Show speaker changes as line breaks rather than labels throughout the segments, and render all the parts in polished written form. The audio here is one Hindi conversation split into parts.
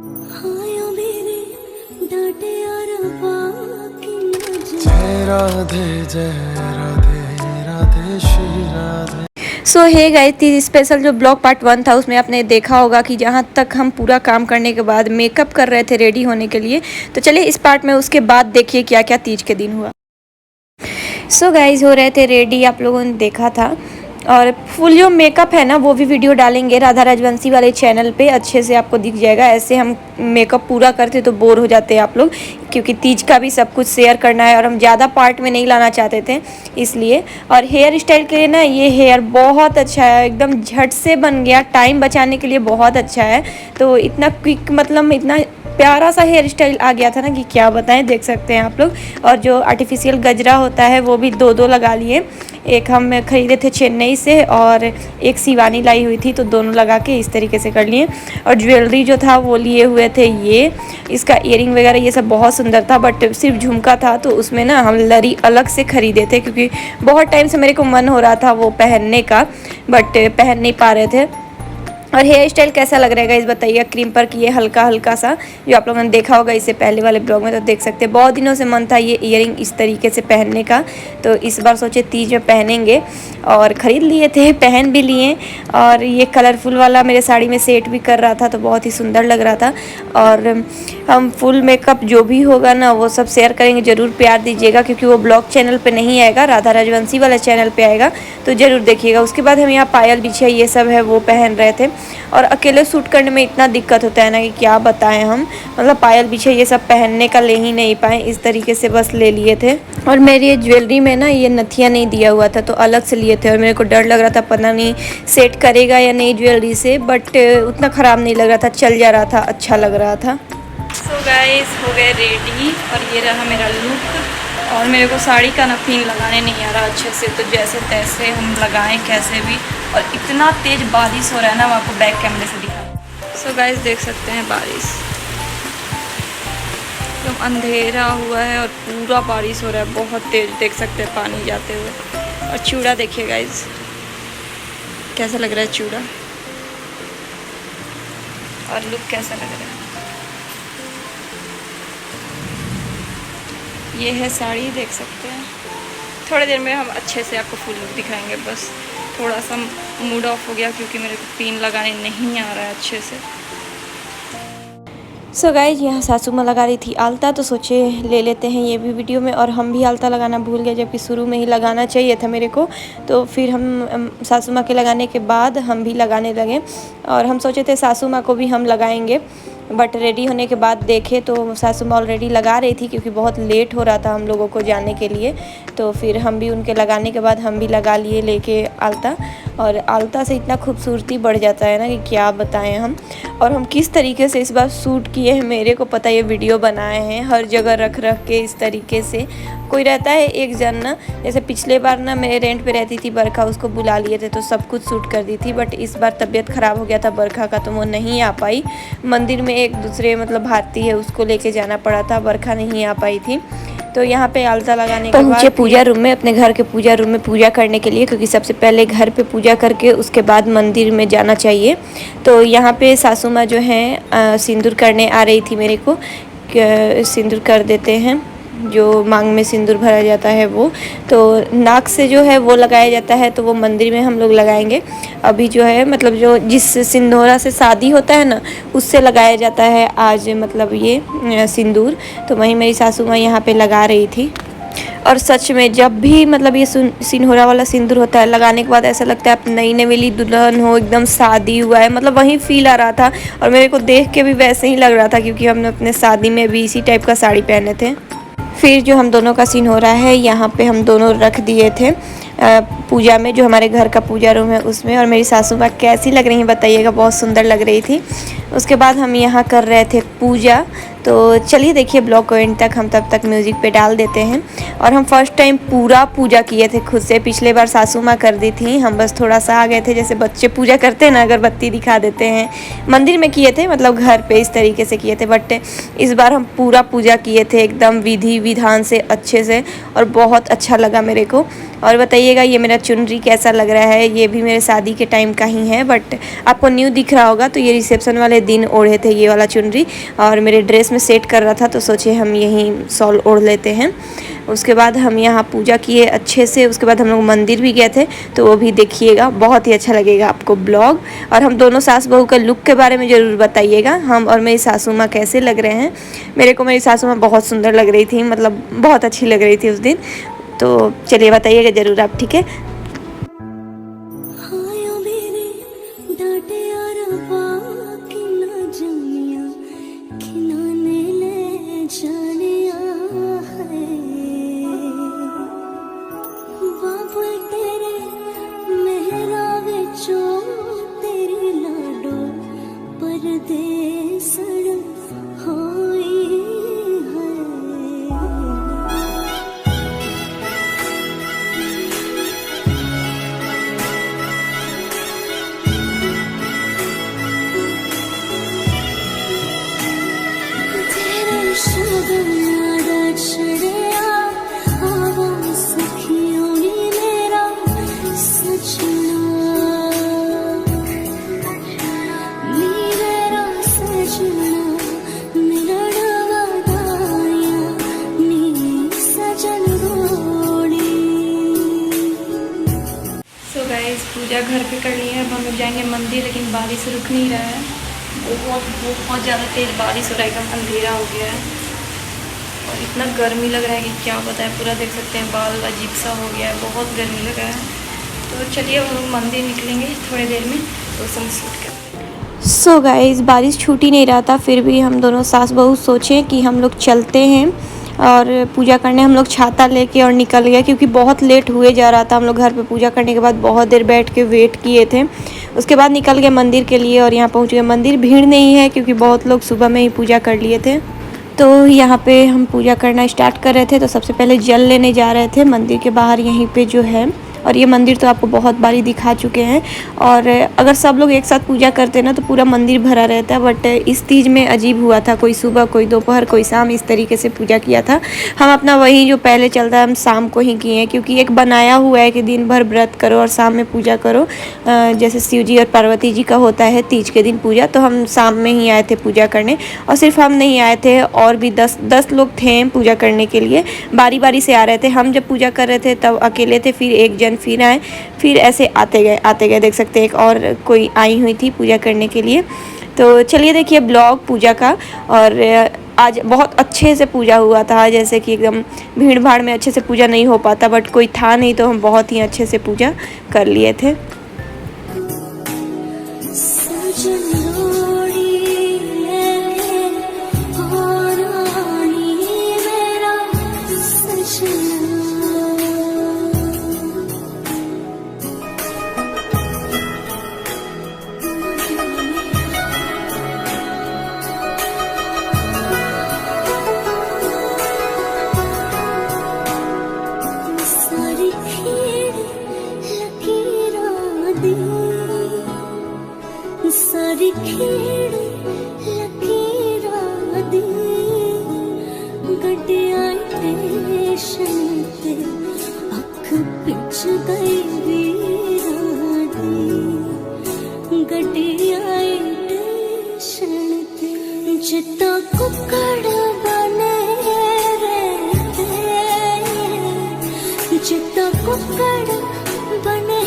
जय राधे राधे श्री राधे।
सो हे गाइस, तीज स्पेशल जो ब्लॉग पार्ट 1 था उसमें आपने देखा होगा कि जहाँ तक हम पूरा काम करने के बाद मेकअप कर रहे थे रेडी होने के लिए। तो चलिए इस पार्ट में उसके बाद देखिए क्या क्या तीज के दिन हुआ। सो गाइस हो रहे थे रेडी, आप लोगों ने देखा था। और फुल जो मेकअप है ना वो भी वीडियो डालेंगे राधा राजवंशी वाले चैनल पे, अच्छे से आपको दिख जाएगा। ऐसे हम मेकअप पूरा करते तो बोर हो जाते हैं आप लोग, क्योंकि तीज का भी सब कुछ शेयर करना है और हम ज़्यादा पार्ट में नहीं लाना चाहते थे इसलिए। और हेयर स्टाइल के लिए ना ये हेयर बहुत अच्छा है, एकदम झट से बन गया, टाइम बचाने के लिए बहुत अच्छा है। तो इतना क्विक, मतलब इतना प्यारा सा हेयर स्टाइल आ गया था ना कि क्या बताएं, देख सकते हैं आप लोग। और जो आर्टिफिशियल गजरा होता है वो भी दो लगा लिए। एक हम खरीदे थे चेन्नई से और एक शिवानी लाई हुई थी, तो दोनों लगा के इस तरीके से कर लिए। और ज्वेलरी जो था वो लिए हुए थे ये, इसका इयरिंग वगैरह ये सब बहुत सुंदर था, बट सिर्फ झुमका था तो उसमें ना हम लरी अलग से खरीदे थे, क्योंकि बहुत टाइम से मेरे को मन हो रहा था वो पहनने का, बट पहन नहीं पा रहे थे। और हेयर स्टाइल कैसा लग रहा है इस बताइए। क्रीम पर किए हल्का हल्का सा, जो आप लोगों ने देखा होगा इससे पहले वाले ब्लॉग में, तो देख सकते हैं। बहुत दिनों से मन था ये इयरिंग इस तरीके से पहनने का, तो इस बार सोचे तीज में पहनेंगे और ख़रीद लिए थे, पहन भी लिए। और ये कलरफुल वाला मेरे साड़ी में सेट भी कर रहा था, तो बहुत ही सुंदर लग रहा था। और हम फुल मेकअप जो भी होगा ना वो सब शेयर करेंगे, ज़रूर प्यार दीजिएगा, क्योंकि वो ब्लॉग चैनल पे नहीं आएगा, राधा राजवंशी वाला चैनल पे आएगा, तो ज़रूर देखिएगा। उसके बाद हम यहाँ पायल बिछिया ये सब है वो पहन रहे थे। और अकेले शूट करने में इतना दिक्कत होता है ना कि क्या बताएं हम, मतलब पायल बिछिया ये सब पहनने का ले ही नहीं पाए, इस तरीके से बस ले लिए थे। और मेरी ये ज्वेलरी में ना ये नथिया नहीं दिया हुआ था, तो अलग से लिए थे। और मेरे को डर लग रहा था पता नहीं सेट करेगा या नहीं ज्वेलरी से, बट उतना ख़राब नहीं लग रहा था, चल जा रहा था, अच्छा लग रहा था। सो गाइस हो गए रेडी और ये रहा मेरा लुक। और मेरे को साड़ी का ना पिन लगाने नहीं आ रहा अच्छे से, तो जैसे तैसे हम लगाएं कैसे भी। और इतना तेज़ बारिश हो रहा है ना, मैं आपको बैक कैमरे से दिखा। सो गाइस देख सकते हैं बारिश, एकदम अंधेरा हुआ है और पूरा बारिश हो रहा है बहुत तेज़, देख सकते हैं पानी जाते हुए। और चूड़ा देखिए गाइस कैसा लग रहा है चूड़ा, और लुक कैसा लग रहा है। ये है साड़ी, देख सकते हैं। थोड़ी देर में हम अच्छे से आपको फुल लुक दिखाएंगे। बस थोड़ा सा मूड ऑफ हो गया क्योंकि मेरे को पिन लगाने नहीं आ रहा है अच्छे से। सो गाइज यहाँ सासू माँ लगा रही थी आलता, तो सोचे ले लेते हैं ये भी वीडियो में। और हम भी आलता लगाना भूल गए, जबकि शुरू में ही लगाना चाहिए था मेरे को। तो फिर हम सासू माँ के लगाने के बाद हम भी लगाने लगे। और हम सोचे थे सासू माँ को भी हम लगाएंगे, बट रेडी होने के बाद देखे तो सासू माँ ऑलरेडी लगा रही थी, क्योंकि बहुत लेट हो रहा था हम लोगों को जाने के लिए। तो फिर हम भी उनके लगाने के बाद हम भी लगा लिए लेके आलता। और आलता से इतना खूबसूरती बढ़ जाता है ना कि क्या बताएं हम। और हम किस तरीके से इस बार शूट किए हैं मेरे को पता, ये वीडियो बनाए हैं हर जगह रख के इस तरीके से। कोई रहता है एक जन ना, जैसे पिछले बार ना मेरे रेंट पे रहती थी बरखा, उसको बुला लिए थे तो सब कुछ शूट कर दी थी। बट इस बार तबीयत ख़राब हो गया था बरखा का, तो वो नहीं आ पाई। मंदिर में एक दूसरे मतलब भारती है उसको लेके जाना पड़ा था, बरखा नहीं आ पाई थी। तो यहाँ पे आलता लगाने के बाद पूजा रूम में, अपने घर के पूजा रूम में पूजा करने के लिए, क्योंकि सबसे पहले घर पे पूजा करके उसके बाद मंदिर में जाना चाहिए। तो यहाँ पे सासू माँ जो हैं सिंदूर करने आ रही थी मेरे को, सिंदूर कर देते हैं, जो मांग में सिंदूर भरा जाता है वो। तो नाक से जो है वो लगाया जाता है, तो वो मंदिर में हम लोग लगाएंगे। अभी जो है मतलब जो जिस सिंदूरा से शादी होता है ना उससे लगाया जाता है आज, मतलब ये सिंदूर। तो वहीं मेरी सासू माँ यहाँ पे लगा रही थी। और सच में जब भी मतलब ये सिंदूरा वाला सिंदूर होता है लगाने के बाद ऐसा लगता है आप नई नवेली दुल्हन हो, एकदम शादी हुआ है, मतलब वही फील आ रहा था। और मेरे को देख के भी वैसे ही लग रहा था, क्योंकि हमने अपने शादी में भी इसी टाइप का साड़ी पहने थे। फिर जो हम दोनों का सीन हो रहा है यहाँ पे हम दोनों रख दिए थे पूजा में, जो हमारे घर का पूजा रूम है उसमें। और मेरी सासू माँ कैसी लग रही हैं बताइएगा, बहुत सुंदर लग रही थी। उसके बाद हम यहाँ कर रहे थे पूजा, तो चलिए देखिए ब्लॉग को एंड तक, हम तब तक म्यूज़िक पे डाल देते हैं। और हम फर्स्ट टाइम पूरा पूजा किए थे खुद से। पिछले बार सासू माँ कर दी थी, हम बस थोड़ा सा आ गए थे, जैसे बच्चे पूजा करते हैं ना, अगरबत्ती दिखा देते हैं। मंदिर में किए थे, मतलब घर पे इस तरीके से किए थे, बट इस बार हम पूरा पूजा किए थे एकदम विधि विधान से, अच्छे से, और बहुत अच्छा लगा मेरे को। और बताइएगा ये मेरा चुनरी कैसा लग रहा है। ये भी मेरे शादी के टाइम का ही है, बट आपको न्यू दिख रहा होगा। तो ये रिसेप्शन वाले दिन ओढ़े थे ये वाला चुनरी, और मेरे ड्रेस में सेट कर रहा था, तो सोचे हम यहीं शॉल ओढ़ लेते हैं। उसके बाद हम यहाँ पूजा किए अच्छे से। उसके बाद हम लोग मंदिर भी गए थे, तो वो भी देखिएगा, बहुत ही अच्छा लगेगा आपको ब्लॉग। और हम दोनों सास बहू का लुक के बारे में ज़रूर बताइएगा, हम और मेरी सासू माँ कैसे लग रहे हैं। मेरे को मेरी सासू माँ बहुत सुंदर लग रही थी, मतलब बहुत अच्छी लग रही थी उस दिन। तो चलिए बताइएगा ज़रूर आप, ठीक है। पूजा घर पे कर ली है। अब हम लोग जाएंगे मंदिर, लेकिन बारिश रुक नहीं रहा है। बहुत ज़्यादा तेज़ बारिश हो रहा है, एकदम अंधेरा हो गया है, और इतना गर्मी लग रहा है कि क्या बताएं। पूरा देख सकते हैं बाल अजीब सा हो गया है, बहुत गर्मी लग रहा है। तो चलिए हम लोग मंदिर निकलेंगे थोड़ी देर में, तो सब शूट करते। सो गाइस, बारिश छूट ही नहीं रहा था, फिर भी हम दोनों सास बहू सोचे कि हम लोग चलते हैं और पूजा करने। हम लोग छाता लेके और निकल गए, क्योंकि बहुत लेट हुए जा रहा था। हम लोग घर पे पूजा करने के बाद बहुत देर बैठ के वेट किए थे। उसके बाद निकल गए मंदिर के लिए, और यहाँ पहुँच गए। मंदिर भीड़ नहीं है, क्योंकि बहुत लोग सुबह में ही पूजा कर लिए थे। तो यहाँ पे हम पूजा करना स्टार्ट कर रहे थे। तो सबसे पहले जल लेने जा रहे थे मंदिर के बाहर, यहीं पे जो है। और ये मंदिर तो आपको बहुत बारी दिखा चुके हैं। और अगर सब लोग एक साथ पूजा करते हैं ना, तो पूरा मंदिर भरा रहता है। बट इस तीज में अजीब हुआ था, कोई सुबह, कोई दोपहर, कोई शाम, इस तरीके से पूजा किया था। हम अपना वही जो पहले चलता है, हम शाम को ही किए हैं, क्योंकि एक बनाया हुआ है कि दिन भर व्रत करो और शाम में पूजा करो। जैसे शिव जी और पार्वती जी का होता है तीज के दिन पूजा, तो हम शाम में ही आए थे पूजा करने। और सिर्फ हम नहीं आए थे, और भी 10 लोग थे पूजा करने के लिए, बारी बारी से आ रहे थे। हम जब पूजा कर रहे थे तब अकेले थे, फिर एक जन फिर आए, फिर ऐसे आते गए। देख सकते हैं एक और कोई आई हुई थी पूजा करने के लिए। तो चलिए देखिए ब्लॉग पूजा का। और आज बहुत अच्छे से पूजा हुआ था, जैसे कि एकदम भीड़ भाड़ में अच्छे से पूजा नहीं हो पाता, बट कोई था नहीं, तो हम बहुत ही अच्छे से पूजा कर लिए थे।
सारी खेड़ लकीरां दी गड्डियां स्टेशन ते अख पिछ गई वीरां दी गड्डियां स्टेशन ते जिद्दां कुक्कड़ बने रहते जिद्दां कुक्कड़ बने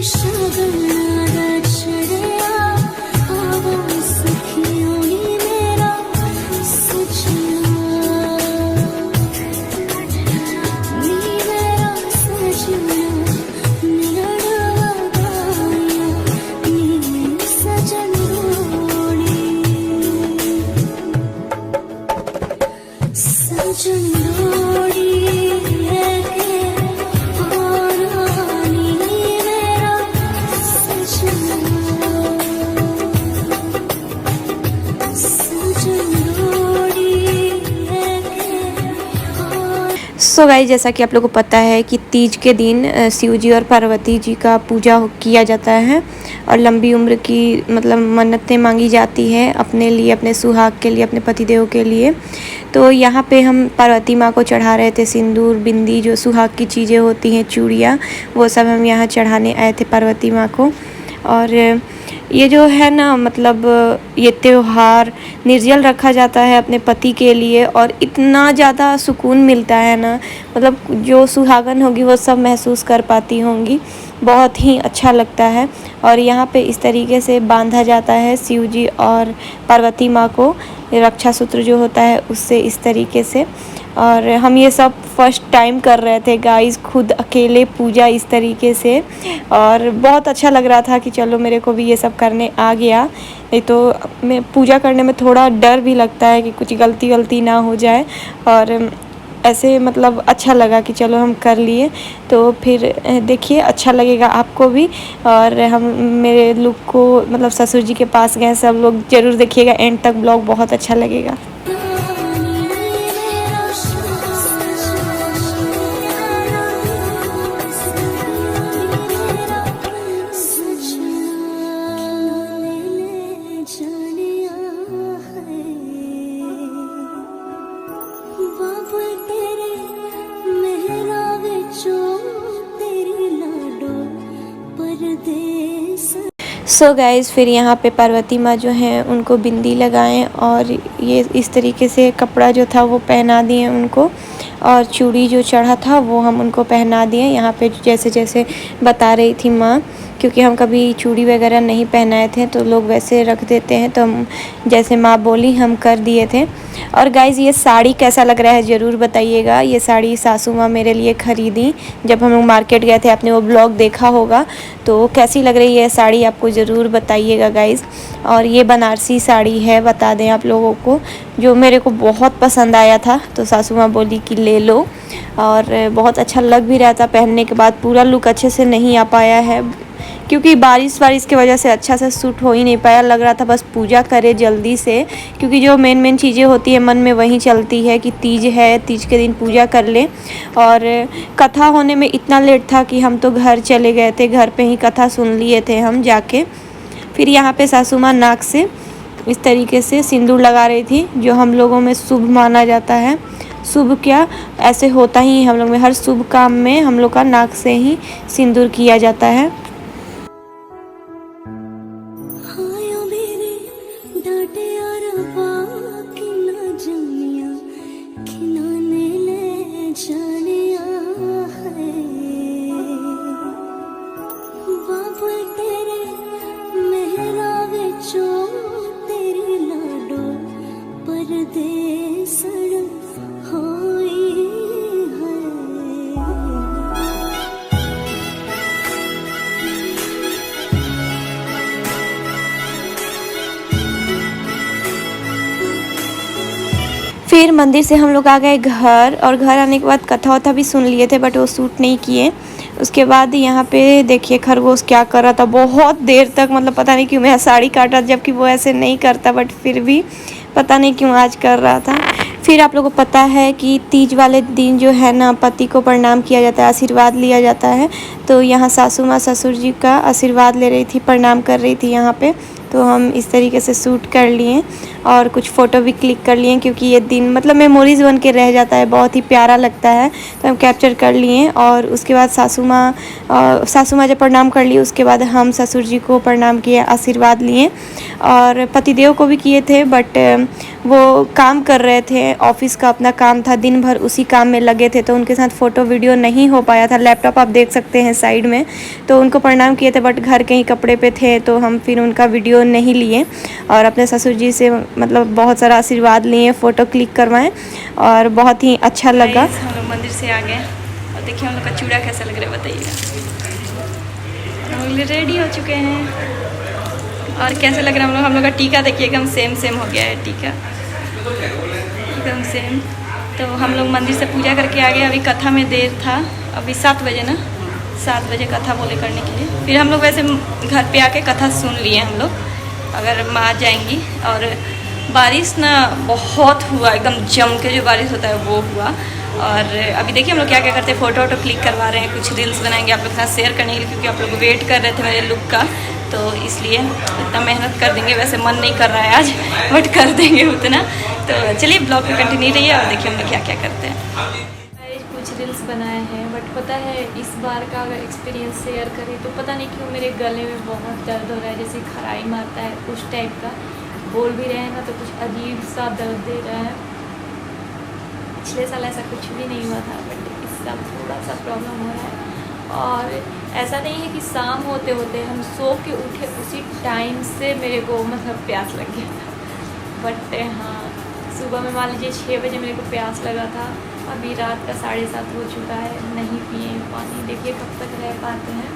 शगनादा छड़या आवा सखियों नी मेरा सजना नी मेरा सजना निरड़वाया नी सजन रोड़ी सजन रोड़ी
सो गाइस, जैसा कि आप लोगों को पता है कि तीज के दिन शिव जी और पार्वती जी का पूजा किया जाता है और लंबी उम्र की मतलब मन्नतें मांगी जाती है अपने लिए, अपने सुहाग के लिए, अपने पतिदेव के लिए। तो यहाँ पे हम पार्वती माँ को चढ़ा रहे थे सिंदूर, बिंदी, जो सुहाग की चीज़ें होती हैं, चूड़ियाँ, वो सब हम यहाँ चढ़ाने आए थे पार्वती माँ को। और ये जो है ना, मतलब ये त्यौहार निर्जल रखा जाता है अपने पति के लिए और इतना ज़्यादा सुकून मिलता है ना, मतलब जो सुहागन होगी वो सब महसूस कर पाती होंगी, बहुत ही अच्छा लगता है। और यहाँ पे इस तरीके से बांधा जाता है शिव जी और पार्वती माँ को, रक्षा सूत्र जो होता है उससे, इस तरीके से। और हम ये सब फर्स्ट टाइम कर रहे थे गाइस, खुद अकेले पूजा इस तरीके से, और बहुत अच्छा लग रहा था कि चलो मेरे को भी ये सब करने आ गया। नहीं तो मैं पूजा करने में थोड़ा डर भी लगता है कि कुछ गलती ना हो जाए, और ऐसे मतलब अच्छा लगा कि चलो हम कर लिए। तो फिर देखिए, अच्छा लगेगा आपको भी। और हम मेरे लुक को मतलब ससुर जी के पास गए, सब लोग ज़रूर देखिएगा, एंड तक ब्लॉग बहुत अच्छा लगेगा। सो गाइज़, फिर यहाँ पे पार्वती माँ जो हैं उनको बिंदी लगाएं और ये इस तरीके से कपड़ा जो था वो पहना दिए उनको, और चूड़ी जो चढ़ा था वो हम उनको पहना दिए। यहाँ पे जैसे जैसे बता रही थी माँ, क्योंकि हम कभी चूड़ी वगैरह नहीं पहनाए थे तो लोग वैसे रख देते हैं, तो हम जैसे माँ बोली हम कर दिए थे। और गाइज़, ये साड़ी कैसा लग रहा है ज़रूर बताइएगा। ये साड़ी सासू माँ मेरे लिए ख़रीदी जब हम लोग मार्केट गए थे, आपने वो ब्लॉग देखा होगा। तो कैसी लग रही है साड़ी आपको ज़रूर बताइएगा गाइज़। और ये बनारसी साड़ी है, बता दें आप लोगों को, जो मेरे को बहुत पसंद आया था, तो सासू माँ बोली कि ले लो, और बहुत अच्छा लग भी रहा था पहनने के बाद। पूरा लुक अच्छे से नहीं आ पाया है क्योंकि बारिश की वजह से अच्छा से सूट हो ही नहीं पाया। लग रहा था बस पूजा करे जल्दी से, क्योंकि जो मेन चीज़ें होती है मन में वही चलती है कि तीज है, तीज के दिन पूजा कर लें। और कथा होने में इतना लेट था कि हम तो घर चले गए थे, घर पे ही कथा सुन लिए थे हम जाके। फिर यहाँ पे सासू माँ नाक से इस तरीके से सिंदूर लगा रही थी, जो हम लोगों में शुभ माना जाता है। शुभ क्या, ऐसे होता ही हम लोग में, हर शुभ काम में हम लोग का नाक से ही सिंदूर किया जाता है। फिर मंदिर से हम लोग आ गए घर, और घर आने के बाद कथा वथा भी सुन लिए थे, बट वो शूट नहीं किए। उसके बाद यहाँ पे देखिए खरगोश क्या कर रहा था बहुत देर तक, मतलब पता नहीं क्यों मेरा साड़ी काटा, जबकि वो ऐसे नहीं करता, बट फिर भी पता नहीं क्यों आज कर रहा था। फिर आप लोगों को पता है कि तीज वाले दिन जो है ना, पति को प्रणाम किया जाता है, आशीर्वाद लिया जाता है। तो यहाँ सासू माँ ससुर जी का आशीर्वाद ले रही थी, प्रणाम कर रही थी यहाँ पे। तो हम इस तरीके से शूट कर लिए और कुछ फ़ोटो भी क्लिक कर लिए, क्योंकि ये दिन मतलब मेमोरीज़ बन के रह जाता है, बहुत ही प्यारा लगता है। तो हम कैप्चर कर लिए, और उसके बाद सासू माँ जब प्रणाम कर ली, उसके बाद हम ससुर जी को प्रणाम किए, आशीर्वाद लिए, और पतिदेव को भी किए थे, बट वो काम कर रहे थे, ऑफिस का अपना काम था, दिन भर उसी काम में लगे थे, तो उनके साथ फ़ोटो वीडियो नहीं हो पाया था। लैपटॉप आप देख सकते हैं साइड में, तो उनको प्रणाम किए थे, बट घर के ही कपड़े पे थे, तो हम फिर उनका वीडियो नहीं लिए और अपने ससुर जी से मतलब बहुत सारा आशीर्वाद लिए, फ़ोटो क्लिक करवाएं और बहुत ही अच्छा लगा। हम लोग मंदिर से आ गए और देखिए हम लोग का चूड़ा कैसा लग रहा है बताइएगा। हम लोग रेडी हो चुके हैं और कैसे लग रहा है हम लोग का टीका देखिए एकदम सेम हो गया है टीका, एकदम सेम। तो हम लोग मंदिर से पूजा करके आ गए। अभी कथा में देर था, अभी 7 बजे ना, 7 बजे कथा बोले करने के लिए। फिर हम लोग वैसे घर पे आके कथा सुन लिए हम लोग, अगर माँ जाएंगी। और बारिश ना बहुत हुआ, एकदम जम के जो बारिश होता है वो हुआ। और अभी देखिए हम लोग क्या क्या करते हैं, फ़ोटो क्लिक करवा रहे हैं, कुछ रील्स बनाएंगे आप लोग के साथ शेयर करने के लिए, क्योंकि आप लोग वेट कर रहे थे मेरे लुक का, तो इसलिए इतना मेहनत कर देंगे। वैसे मन नहीं कर रहा है आज, बट कर देंगे उतना। तो चलिए ब्लॉग में कंटिन्यू रहिए और देखिए हम लोग क्या क्या करते हैं। कुछ रील्स बनाए हैं, बट पता है इस बार का अगर एक्सपीरियंस शेयर करें तो पता नहीं क्यों मेरे गले में बहुत दर्द हो रहा है, जैसे खराई मारता है उस टाइप का। बोल भी रहे हैं ना तो कुछ अजीब सा दर्द दे रहा है। पिछले साल ऐसा कुछ भी नहीं हुआ था, बट इस साल थोड़ा सा प्रॉब्लम हो रहा है। और ऐसा नहीं है कि शाम होते होते हम सो के उठे उसी टाइम से मेरे को मतलब प्यास लग गया था। बट हाँ, सुबह में मान लीजिए 6 बजे मेरे को प्यास लगा था, अभी रात का 7:30 हो चुका है, नहीं पिए पानी। देखिए कब तक रह पाते हैं,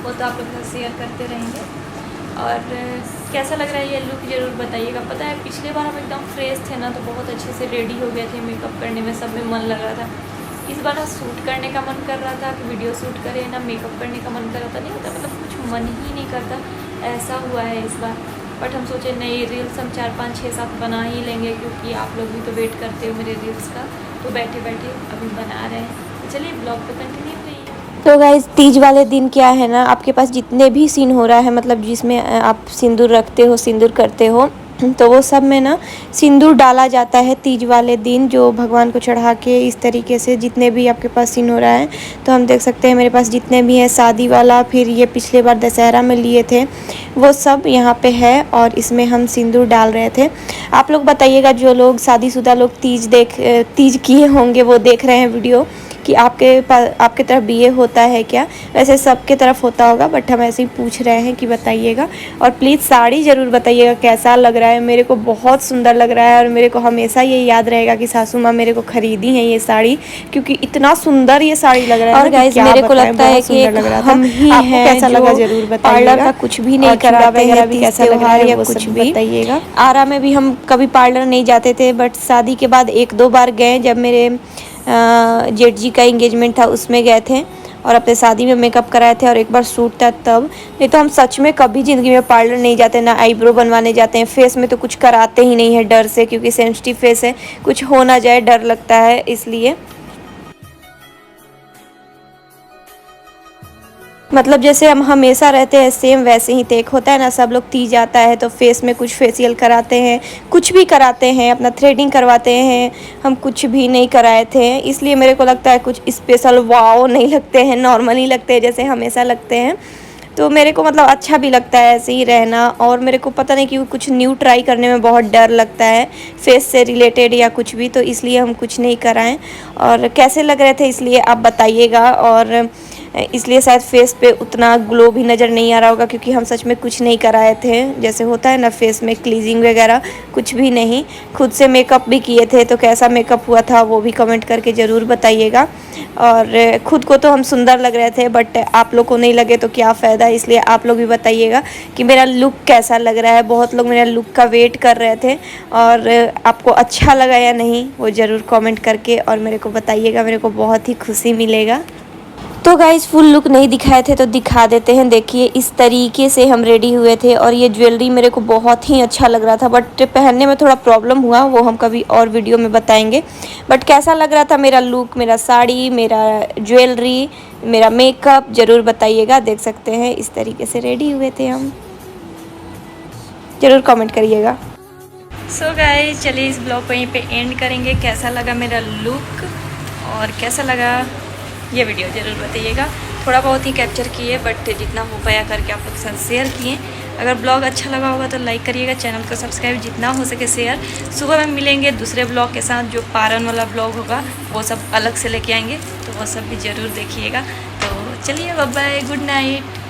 वो तो आप लोग के साथ शेयर करते रहेंगे। और कैसा लग रहा है ये लुक ज़रूर बताइएगा। पता है पिछले बार हम एकदम फ्रेश थे ना, तो बहुत अच्छे से रेडी हो गए थे, मेकअप करने में सब में मन लग रहा था। इस बार ना शूट करने का मन कर रहा था कि वीडियो शूट करें, ना मेकअप करने का मन कर रहा था, नहीं होता मतलब कुछ मन ही नहीं करता, ऐसा हुआ है इस बार। बट हम सोचे नहीं, रील्स हम 4, 5, 6, 7 बना ही लेंगे, क्योंकि आप लोग भी तो वेट करते हो मेरे रील्स का। तो बैठे बैठे अभी बना रहे हैं, तो चलिए ब्लॉग पे कंटिन्यू करिए। तो गाइज़ तीज वाले दिन क्या है ना, आपके पास जितने भी सीन हो रहा है, मतलब जिसमें आप सिंदूर रखते हो, सिंदूर करते हो, तो वो सब में ना सिंदूर डाला जाता है तीज वाले दिन, जो भगवान को चढ़ा के। इस तरीके से जितने भी आपके पास सीन हो रहा है, तो हम देख सकते हैं मेरे पास जितने भी हैं, शादी वाला, फिर ये पिछले बार दशहरा में लिए थे, वो सब यहाँ पे है और इसमें हम सिंदूर डाल रहे थे। आप लोग बताइएगा, जो लोग शादीशुदा लोग तीज किए होंगे वो देख रहे हैं वीडियो, कि आपके तरफ भी ये होता है क्या। वैसे सबके तरफ होता होगा, बट हम ऐसे ही पूछ रहे हैं कि बताइएगा। और प्लीज़ साड़ी ज़रूर बताइएगा कैसा लग रहा है, मेरे को बहुत सुंदर लग रहा है। और मेरे को हमेशा ये याद रहेगा कि सासू माँ मेरे को खरीदी है ये साड़ी, क्योंकि इतना सुंदर ये साड़ी लग रहा है। और गाइस मेरे को लगता है कि हम ही हैं, कैसा लगा जरूर बताइएगा। पार्लर का कुछ भी नहीं कराते हैं, भी कैसा लग रहा है या कुछ भी बताइएगा। आरा में भी हम कभी पार्लर नहीं जाते थे, बट शादी के बाद 1-2 बार गए, जब मेरे जेठ जी का एंगेजमेंट था उसमें गए थे, और अपने शादी में मेकअप कराए थे, और एक बार शूट था तब। नहीं तो हम सच में कभी ज़िंदगी में पार्लर नहीं जाते, ना आईब्रो बनवाने जाते हैं। फेस में तो कुछ कराते ही नहीं है डर से, क्योंकि सेंसिटिव फेस है, कुछ हो ना जाए डर लगता है, इसलिए। मतलब जैसे हम हमेशा रहते हैं सेम वैसे ही टेक होता है ना। सब लोग तीज आता है तो फेस में कुछ फेशियल कराते हैं, कुछ भी कराते हैं, अपना थ्रेडिंग करवाते हैं। हम कुछ भी नहीं कराए थे, इसलिए मेरे को लगता है कुछ स्पेशल वाओ नहीं लगते हैं, नॉर्मल ही लगते हैं जैसे हमेशा लगते हैं। तो मेरे को मतलब अच्छा भी लगता है ऐसे ही रहना। और मेरे को पता नहीं क्यों कुछ न्यू ट्राई करने में बहुत डर लगता है, फेस से रिलेटेड या कुछ भी, तो इसलिए हम कुछ नहीं कराएं। और कैसे लग रहे थे इसलिए आप बताइएगा। और इसलिए शायद फेस पे उतना ग्लो भी नज़र नहीं आ रहा होगा, क्योंकि हम सच में कुछ नहीं कराए थे। जैसे होता है ना फेस में क्लीजिंग वगैरह, कुछ भी नहीं। खुद से मेकअप भी किए थे, तो कैसा मेकअप हुआ था वो भी कमेंट करके ज़रूर बताइएगा। और खुद को तो हम सुंदर लग रहे थे, बट आप लोग को नहीं लगे तो क्या फ़ायदा, इसलिए आप लोग भी बताइएगा कि मेरा लुक कैसा लग रहा है। बहुत लोग मेरा लुक का वेट कर रहे थे, और आपको अच्छा लगा या नहीं वो ज़रूर कमेंट करके और मेरे को बताइएगा, मेरे को बहुत ही खुशी मिलेगा। तो गाइस फुल लुक नहीं दिखाए थे तो दिखा देते हैं। देखिए इस तरीके से हम रेडी हुए थे, और ये ज्वेलरी मेरे को बहुत ही अच्छा लग रहा था, बट पहनने में थोड़ा प्रॉब्लम हुआ, वो हम कभी और वीडियो में बताएंगे। बट कैसा लग रहा था मेरा लुक, मेरा साड़ी, मेरा ज्वेलरी, मेरा मेकअप, ज़रूर बताइएगा। देख सकते हैं इस तरीके से रेडी हुए थे हम, ज़रूर कमेंट करिएगा। सो गाइस चलिए इस ब्लॉग को यहीं पे एंड करेंगे। कैसा लगा मेरा लुक और कैसा लगा ये वीडियो ज़रूर बताइएगा। थोड़ा बहुत ही कैप्चर किए, बट जितना हो पाया करके आप लोग के साथ शेयर किए। अगर ब्लॉग अच्छा लगा होगा तो लाइक करिएगा, चैनल को सब्सक्राइब, जितना हो सके शेयर। सुबह में मिलेंगे दूसरे ब्लॉग के साथ, जो पारन वाला ब्लॉग होगा वो सब अलग से लेके आएंगे, तो वो सब भी ज़रूर देखिएगा। तो चलिए, बाय बाय, गुड नाइट।